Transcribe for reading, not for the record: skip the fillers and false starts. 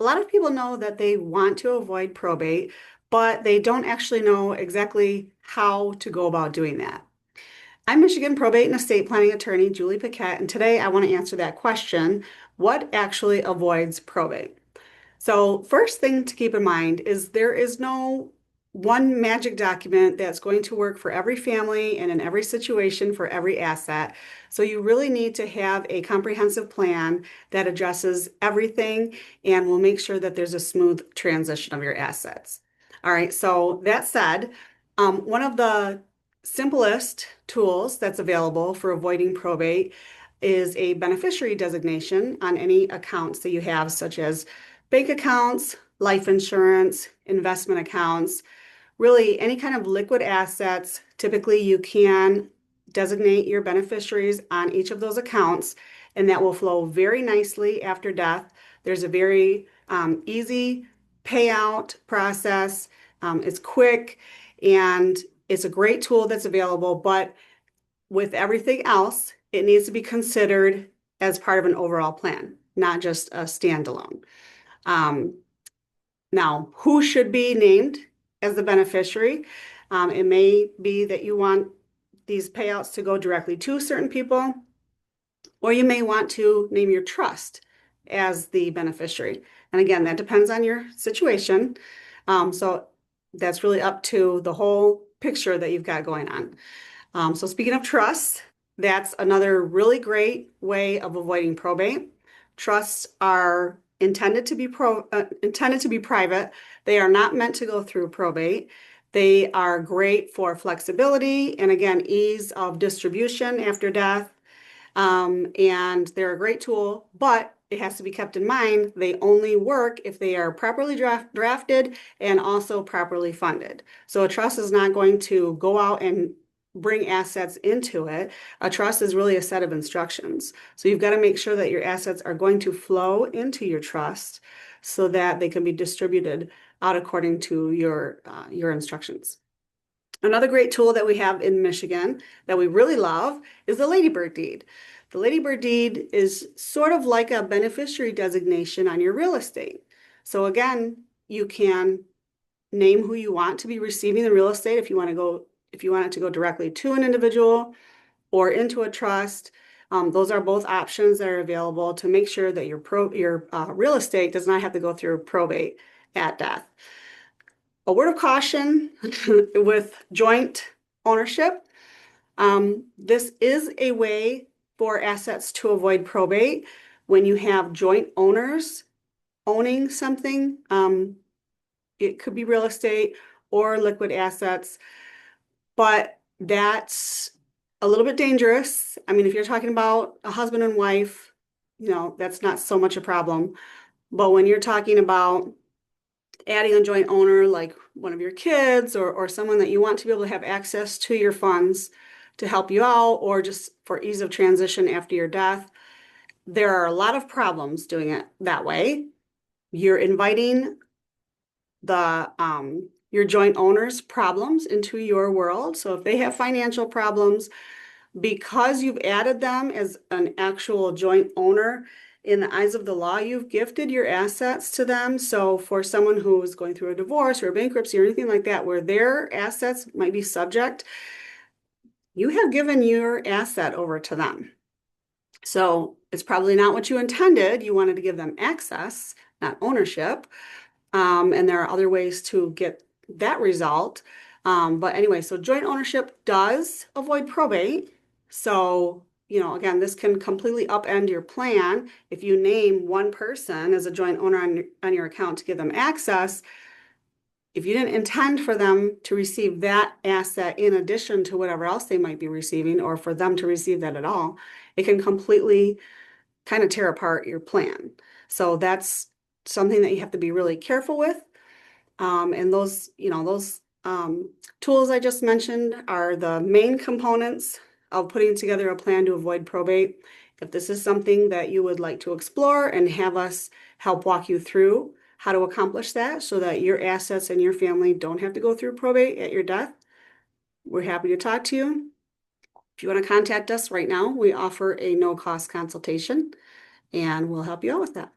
lot of people know that they want to avoid probate, but they don't actually know exactly how to go about doing that. I'm Michigan probate and estate planning attorney Julie Paquette, and today I want to answer that question, what actually avoids probate? So, first thing to keep in mind is there is no one magic document that's going to work for every family and in every situation for every asset. So, you really need to have a comprehensive plan that addresses everything and will make sure that there's a smooth transition of your assets. All right, so that said, one of the simplest tools that's available for avoiding probate is a beneficiary designation on any accounts that you have, such as bank accounts, life insurance, investment accounts, really any kind of liquid assets. Typically, you can designate your beneficiaries on each of those accounts, and that will flow very nicely after death. There's a very easy payout process. It's quick and it's a great tool that's available, but with everything else, it needs to be considered as part of an overall plan, not just a standalone. Um, Now, who should be named as the beneficiary? It may be that you want these payouts to go directly to certain people, or you may want to name your trust as the beneficiary. And again, that depends on your situation. So that's really up to the whole picture that you've got going on. So speaking of trusts, that's another really great way of avoiding probate. Trusts are intended to be private. They are not meant to go through probate. They are great for flexibility and again, ease of distribution after death. And they're a great tool, but it has to be kept in mind they only work if they are properly drafted and also properly funded. So a trust is not going to go out and bring assets into it. A trust is really a set of instructions. So you've got to make sure that your assets are going to flow into your trust so that they can be distributed out according to your instructions. Another great tool that we have in Michigan that we really love is the Ladybird deed. The Ladybird deed is sort of like a beneficiary designation on your real estate. So again, you can name who you want to be receiving the real estate if you want it to go directly to an individual or into a trust. Those are both options that are available to make sure that your real estate does not have to go through probate at death. A word of caution with joint ownership. This is a way for assets to avoid probate when you have joint owners owning something. It could be real estate or liquid assets, but that's a little bit dangerous. I mean, if you're talking about a husband and wife, that's not so much a problem. But when you're talking about adding a joint owner like one of your kids or someone that you want to be able to have access to your funds to help you out or just for ease of transition after your death, there are a lot of problems doing it that way. You're inviting your joint owners' problems into your world. So if they have financial problems, because you've added them as an actual joint owner, in the eyes of the law, you've gifted your assets to them. So for someone who is going through a divorce or a bankruptcy or anything like that, where their assets might be subject, you have given your asset over to them. So it's probably not what you intended. You wanted to give them access, not ownership. And there are other ways to get that result. But anyway, so joint ownership does avoid probate. So, again, this can completely upend your plan. If you name one person as a joint owner on your account to give them access, if you didn't intend for them to receive that asset in addition to whatever else they might be receiving, or for them to receive that at all, it can completely kind of tear apart your plan. So that's something that you have to be really careful with. And those tools I just mentioned are the main components of putting together a plan to avoid probate. If this is something that you would like to explore and have us help walk you through how to accomplish that so that your assets and your family don't have to go through probate at your death, we're happy to talk to you. If you want to contact us right now, we offer a no-cost consultation and we'll help you out with that.